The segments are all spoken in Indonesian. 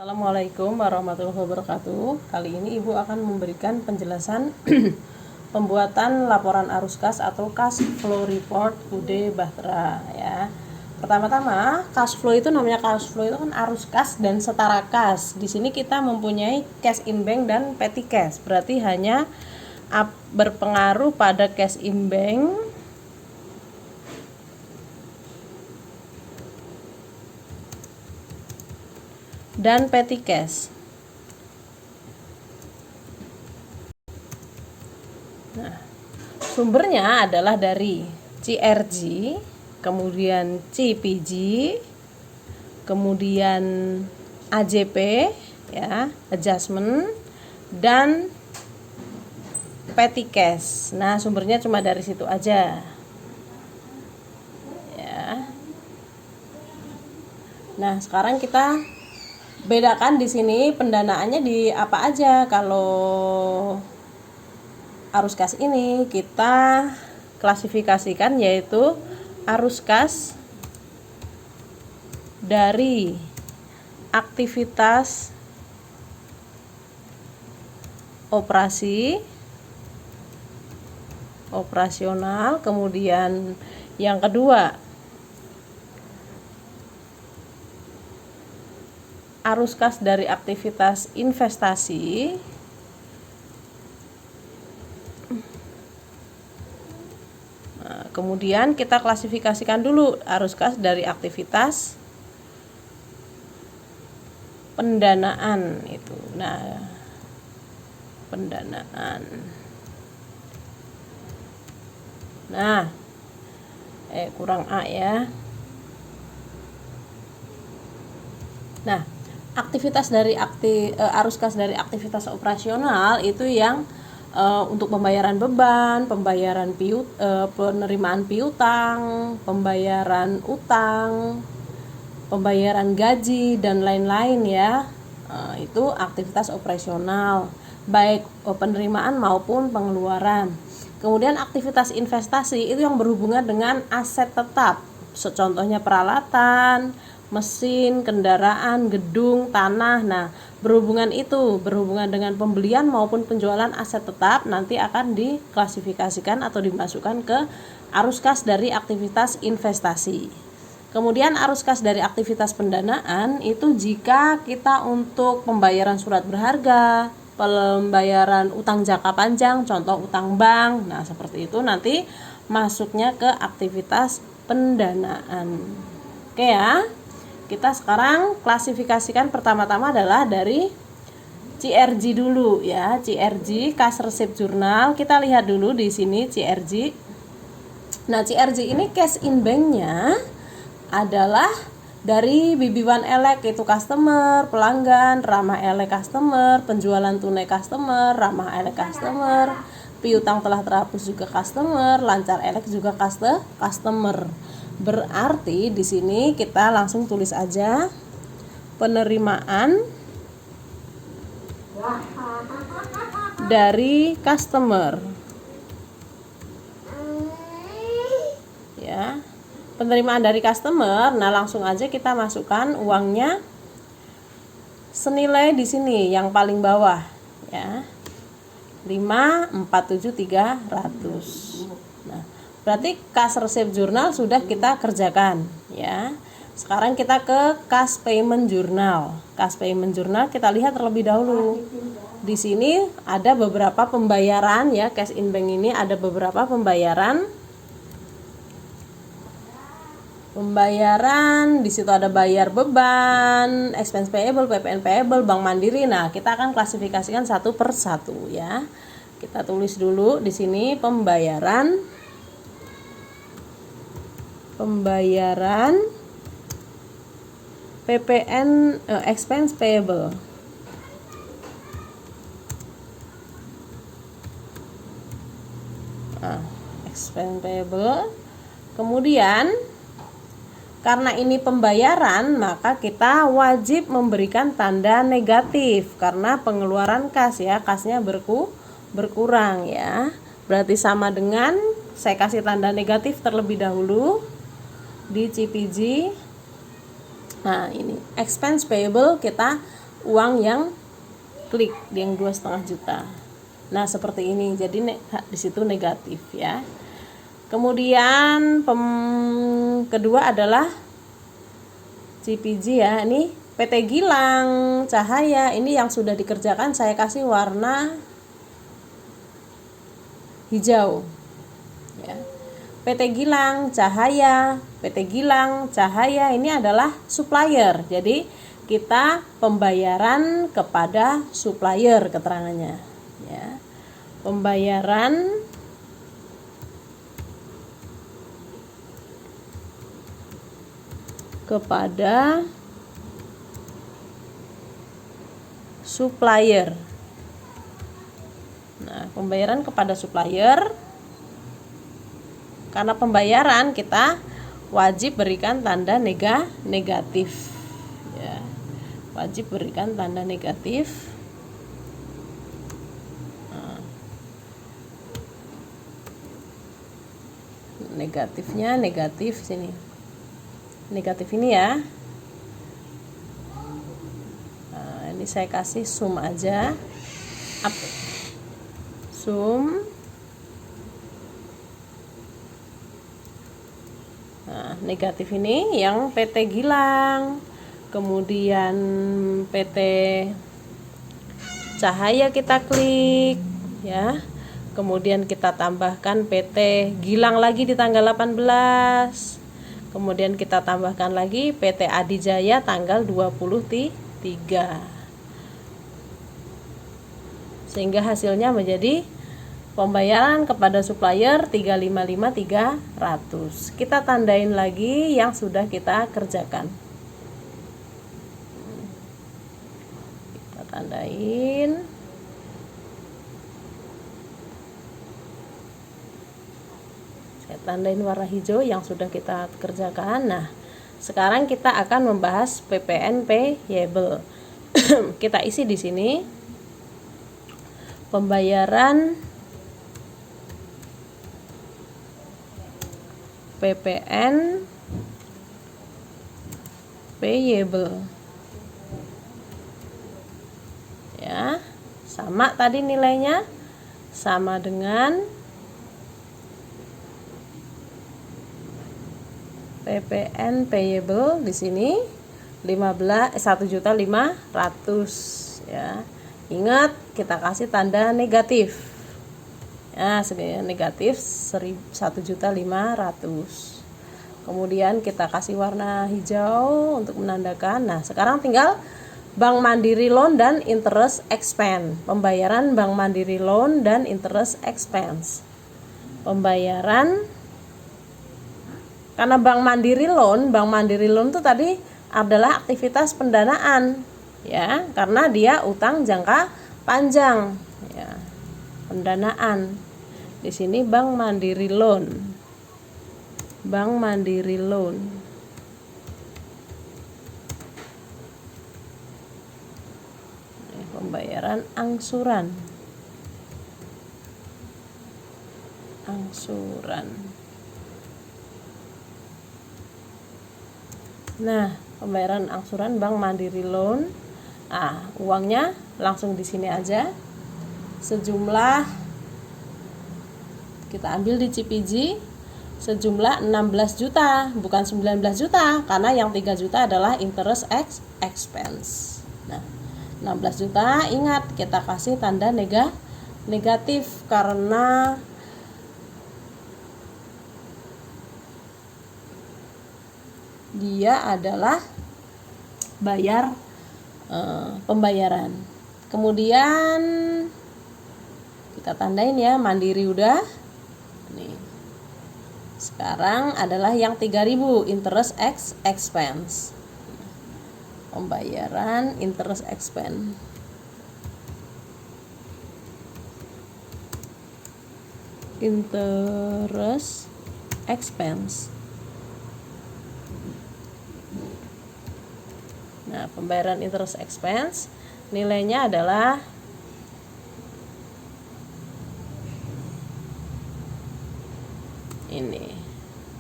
Assalamualaikum warahmatullahi wabarakatuh. Kali ini Ibu akan memberikan penjelasan pembuatan laporan arus kas atau cash flow report UD Bahtera ya. Pertama-tama, cash flow itu namanya cash flow itu kan arus kas dan setara kas. Di sini kita mempunyai cash in bank dan petty cash. Berarti hanya berpengaruh pada cash in bank dan petty cash. Nah, sumbernya adalah dari CRG, kemudian CPG, kemudian AJP ya, adjustment, dan petty cash. Nah, sumbernya cuma dari situ aja. Ya. Nah, sekarang kita bedakan di sini pendanaannya di apa aja. Kalau arus kas ini kita klasifikasikan yaitu arus kas dari aktivitas operasional, kemudian yang kedua arus kas dari aktivitas investasi, nah, kemudian kita klasifikasikan dulu arus kas dari aktivitas pendanaan itu. Nah, pendanaan. Nah, kurang A ya. Nah, aktivitas dari arus kas dari aktivitas operasional itu yang untuk pembayaran beban, pembayaran penerimaan piutang, pembayaran utang, pembayaran gaji dan lain-lain ya. Itu aktivitas operasional, baik penerimaan maupun pengeluaran. Kemudian aktivitas investasi itu yang berhubungan dengan aset tetap. Contohnya peralatan, mesin, kendaraan, gedung, tanah. Nah, berhubungan dengan pembelian maupun penjualan aset tetap nanti akan diklasifikasikan atau dimasukkan ke arus kas dari aktivitas investasi. Kemudian arus kas dari aktivitas pendanaan itu jika kita untuk pembayaran surat berharga, pembayaran utang jangka panjang, contoh utang bank. Nah, seperti itu nanti masuknya ke aktivitas pendanaan. Oke ya. Kita sekarang klasifikasikan pertama-tama adalah dari CRG dulu ya. CRG Cash Receipt Journal. Kita lihat dulu di sini CRG. Nah, CRG ini cash in bank-nya adalah dari BB1 Elek itu customer, pelanggan, ramah elek customer, penjualan tunai customer, ramah elek customer, piutang telah terhapus juga customer, lancar elek juga customer. Berarti di sini kita langsung tulis aja penerimaan dari customer. Ya. Penerimaan dari customer. Nah, langsung aja kita masukkan uangnya senilai di sini yang paling bawah ya. 547.300. Nah, berarti cash receipt journal sudah kita kerjakan ya. Sekarang kita ke cash payment journal. Cash payment journal kita lihat terlebih dahulu. Di sini ada beberapa pembayaran ya, cash in bank ini ada beberapa pembayaran. Di situ ada bayar beban, expense payable, PPN payable, Bank Mandiri. Nah, kita akan klasifikasikan satu per satu ya. Kita tulis dulu di sini pembayaran PPN expense payable. Nah, expense payable. Kemudian karena ini pembayaran, maka kita wajib memberikan tanda negatif karena pengeluaran kas ya, kasnya berkurang ya. Berarti sama dengan saya kasih tanda negatif terlebih dahulu di CPG. Nah, ini expense payable kita uang yang klik yang 2,5 juta. Nah, seperti ini. Jadi di situ negatif ya. Kemudian kedua adalah CPG ya. Ini PT Gilang Cahaya, ini yang sudah dikerjakan saya kasih warna hijau ya. PT Gilang Cahaya, PT Gilang Cahaya ini adalah supplier. Jadi kita pembayaran kepada supplier keterangannya ya. Pembayaran kepada supplier. Nah, pembayaran kepada supplier, karena pembayaran kita wajib berikan tanda negatif ya. Wajib berikan tanda negatif. Negatifnya negatif sini. Negatif ini ya. Nah, ini saya kasih zoom aja. Up. Zoom. Nah, negatif ini yang PT Gilang. Kemudian PT Cahaya kita klik ya. Kemudian kita tambahkan PT Gilang lagi di tanggal 18. Kemudian kita tambahkan lagi PT Adijaya tanggal 23. Sehingga hasilnya menjadi pembayaran kepada supplier 355.300. Kita tandain lagi yang sudah kita kerjakan. Kita tandain. Saya tandain warna hijau yang sudah kita kerjakan. Nah, sekarang kita akan membahas PPN payable. Kita isi di sini pembayaran PPN payable. Ya, sama tadi nilainya sama dengan PPN payable di sini 1.500.000 ya. Ingat kita kasih tanda negatif. Ya, negatif 1.500.000. Kemudian kita kasih warna hijau untuk menandakan. Nah, sekarang tinggal Bank Mandiri Loan dan Interest Expense. Pembayaran Bank Mandiri Loan dan Interest Expense. Pembayaran karena Bank Mandiri Loan itu tadi adalah aktivitas pendanaan ya, karena dia utang jangka panjang ya. Pendanaan. Di sini Bank Mandiri Loan. Bank Mandiri Loan. Pembayaran angsuran. Nah, pembayaran angsuran Bank Mandiri Loan. Nah, uangnya langsung di sini aja. Sejumlah kita ambil di CPG sejumlah 16 juta, bukan 19 juta, karena yang 3 juta adalah interest expense. Nah, 16 juta ingat kita kasih tanda negatif karena dia adalah bayar pembayaran. Kemudian kita tandain ya, Mandiri udah. Nih. Sekarang adalah yang 3.000 interest expense. Pembayaran interest expense. Interest expense. Nah, pembayaran interest expense nilainya adalah ini.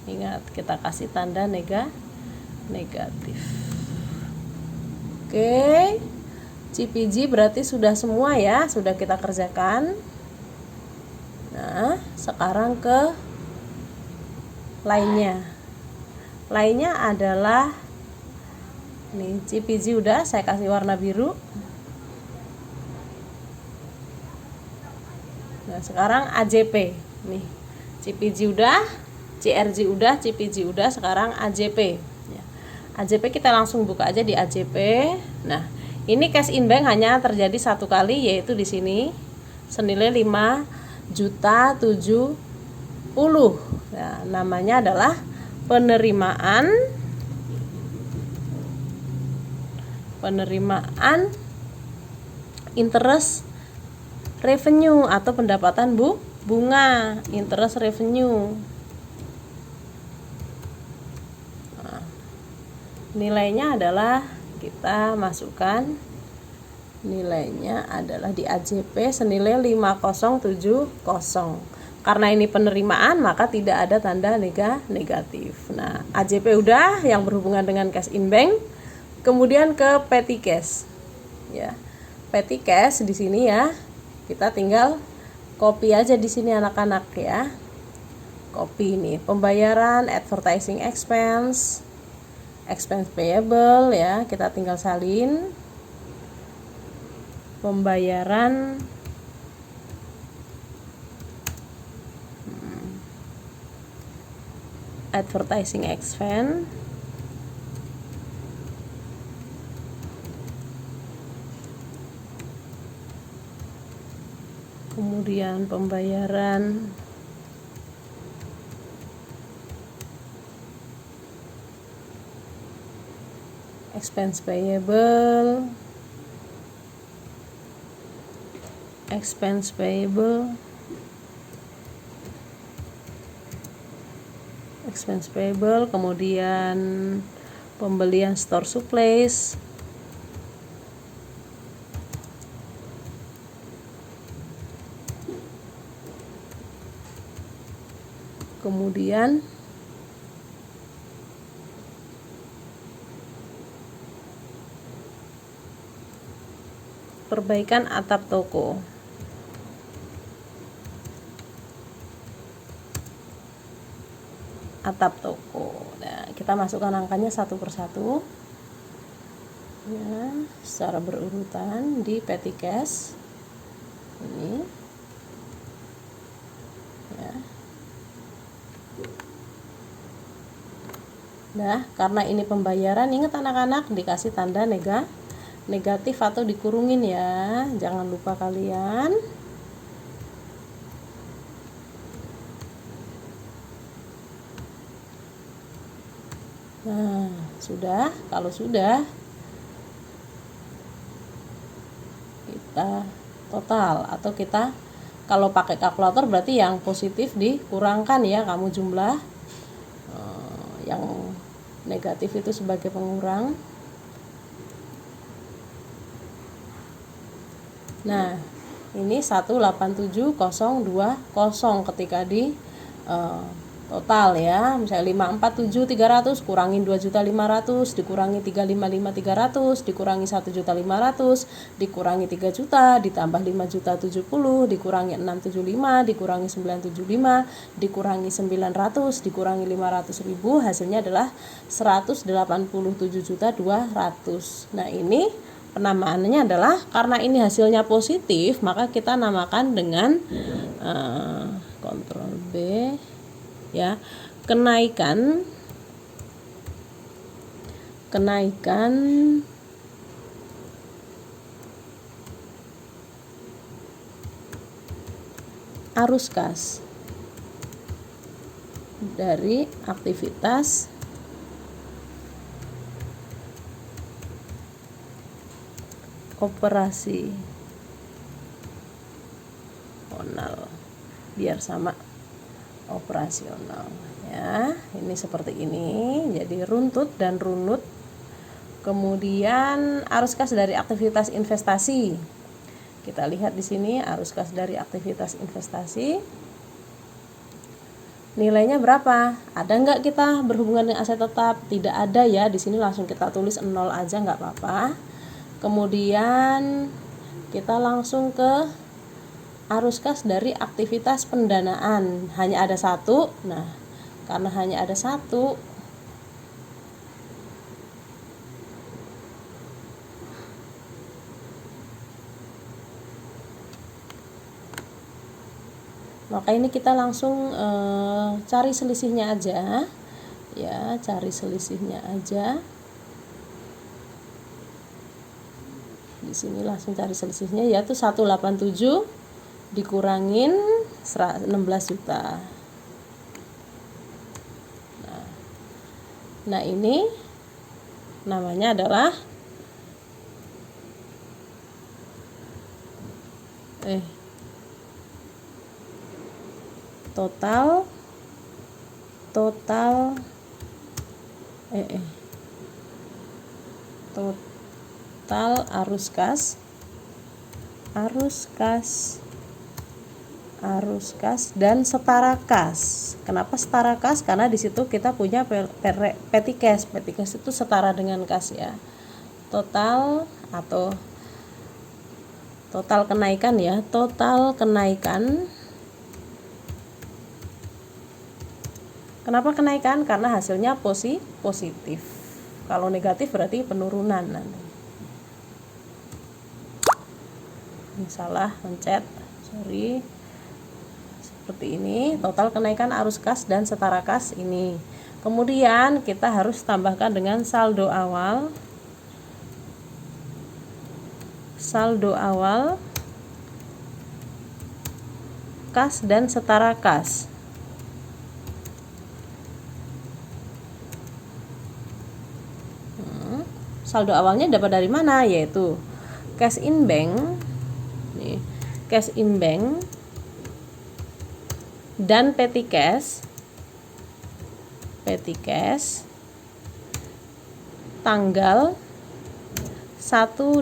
Ingat kita kasih tanda negatif. Oke. CPG berarti sudah semua ya, sudah kita kerjakan. Nah, sekarang ke lainnya. Lainnya adalah nih, CPG udah saya kasih warna biru. Nah, sekarang AJP. Nih, CPG udah, CRG udah, CPG udah, sekarang AJP. Ya. AJP kita langsung buka aja di AJP. Nah, ini cash in bank hanya terjadi satu kali, yaitu di sini senilai 5.070.000. Nah, namanya adalah penerimaan interest revenue atau pendapatan bunga, interest revenue. Nah, nilainya adalah kita masukkan nilainya adalah di AJP senilai 5070. Karena ini penerimaan maka tidak ada tanda negatif. Nah, AJP udah yang berhubungan dengan cash in bank. Kemudian ke petty cash. Ya. Petty cash di sini ya. Kita tinggal copy aja di sini anak-anak ya. Copy ini pembayaran advertising expense payable ya, kita tinggal salin pembayaran advertising expense, kemudian pembayaran expense payable, kemudian pembelian store supplies, kemudian perbaikan atap toko. Nah, kita masukkan angkanya satu persatu ya, secara berurutan di petty cash ini ya. Nah, karena ini pembayaran, ingat anak-anak, dikasih tanda negatif atau dikurungin ya, jangan lupa kalian. Nah, sudah. Kalau sudah, kita total, atau kita kalau pakai kalkulator berarti yang positif dikurangkan ya, kamu jumlah yang negatif itu sebagai pengurang. Nah, ini 187.020 ketika di total ya, misalnya 547.300 kurangin 2.500.000 dikurangi 355.300 dikurangi 1.500.000 dikurangi 3 juta ditambah 5.070.000 dikurangi 675 dikurangi 975 dikurangi 900 dikurangi 500.000, hasilnya adalah 187.200. Nah, ini penamaannya adalah karena ini hasilnya positif, maka kita namakan dengan Ctrl B ya, kenaikan arus kas dari aktivitas operasional biar sama operasional ya. Ini seperti ini, jadi runtut dan runut. Kemudian arus kas dari aktivitas investasi, kita lihat di sini arus kas dari aktivitas investasi nilainya berapa, ada nggak kita berhubungan dengan aset tetap? Tidak ada ya, di sini langsung kita tulis 0 aja nggak apa-apa. Kemudian kita langsung ke arus kas dari aktivitas pendanaan. Hanya ada satu. Nah, karena hanya ada satu, maka ini kita langsung cari selisihnya aja. Ya, cari selisihnya aja. Di sini langsung cari selisihnya, yaitu 187 dikurangin 16 juta. Nah, ini namanya adalah total arus kas dan setara kas. Kenapa setara kas? Karena di situ kita punya petty cash. Petty cash itu setara dengan kas ya. Total atau total kenaikan ya. Total kenaikan. Kenapa kenaikan? Karena hasilnya positif. Kalau negatif berarti penurunan. Ini salah mencet, sorry. Seperti ini, total kenaikan arus kas dan setara kas ini. Kemudian kita harus tambahkan dengan saldo awal. Saldo awal kas dan setara kas. Saldo awalnya dapat dari mana? Yaitu cash in bank, cash in bank dan petty cash tanggal 1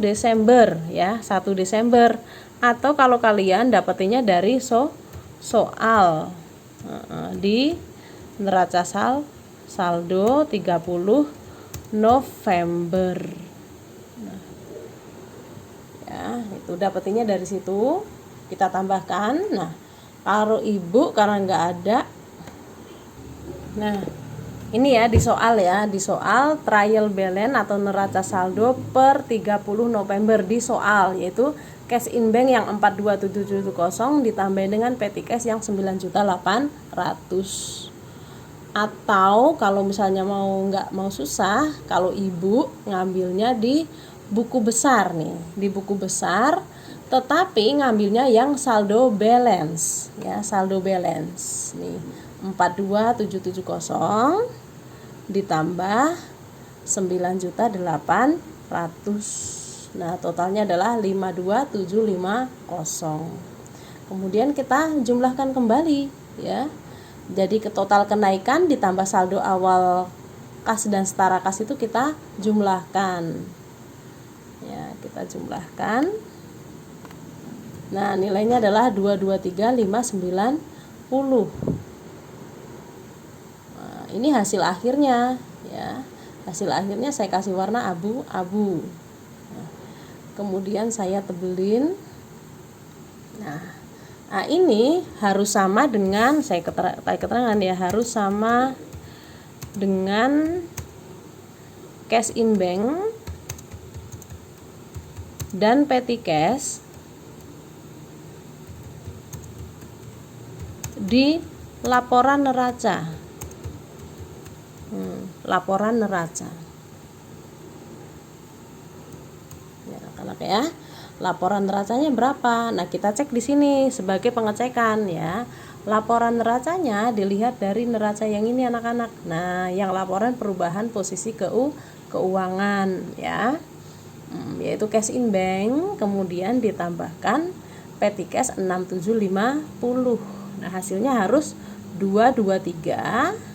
Desember ya, 1 Desember. Atau kalau kalian dapetinnya dari soal di neraca saldo 30 November. Nah, ya, itu dapetinnya dari situ. Kita tambahkan. Nah, kalau ibu karena nggak ada. Nah, ini ya di soal trial balance atau neraca saldo per 30 November di soal, yaitu cash in bank yang 42770 ditambah dengan petty cash yang 9.800.000. Atau kalau misalnya nggak mau susah, kalau ibu ngambilnya di buku besar nih, di buku besar, tetapi ngambilnya yang saldo balance ya, saldo balance nih 42770 ditambah 9.800.000. Nah, totalnya adalah 52750. Kemudian kita jumlahkan kembali ya. Jadi ke total kenaikan ditambah saldo awal kas dan setara kas itu kita jumlahkan. Ya, kita jumlahkan. Nah, nilainya adalah 223.590. Nah, ini hasil akhirnya ya. Hasil akhirnya saya kasih warna abu-abu. Nah, kemudian saya tebelin. Nah, ini harus sama dengan keterangan ya, harus sama dengan cash in bank dan petty cash di laporan neraca. Laporan neraca. Ya, anak-anak ya. Laporan neracanya berapa? Nah, kita cek di sini sebagai pengecekan ya. Laporan neracanya dilihat dari neraca yang ini anak-anak. Nah, yang laporan perubahan posisi keuangan ya. Yaitu cash in bank, kemudian ditambahkan petty cash 6750. Nah, hasilnya harus 223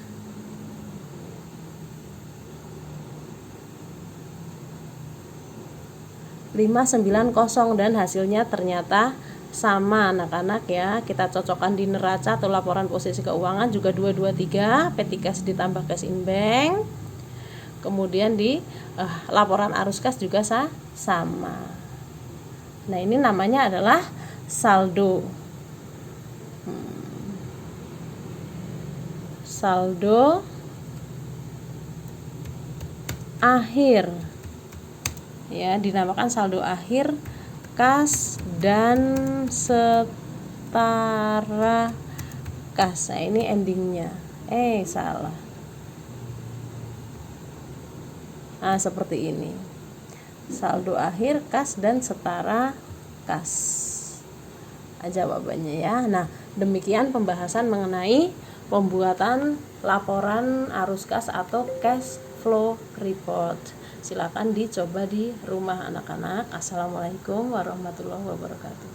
590 dan hasilnya ternyata sama anak-anak ya. Kita cocokkan di neraca atau laporan posisi keuangan juga 223, petty cash ditambah cash in bank. Kemudian di laporan arus kas juga sama. Nah, ini namanya adalah saldo. Saldo akhir. Ya, dinamakan saldo akhir kas dan setara kas. Nah, ini endingnya. Salah. Nah, seperti ini. Saldo akhir kas dan setara kas. Jawabannya ya. Nah, demikian pembahasan mengenai pembuatan laporan arus kas atau cash flow report. Silakan dicoba di rumah anak-anak. Assalamualaikum warahmatullahi wabarakatuh.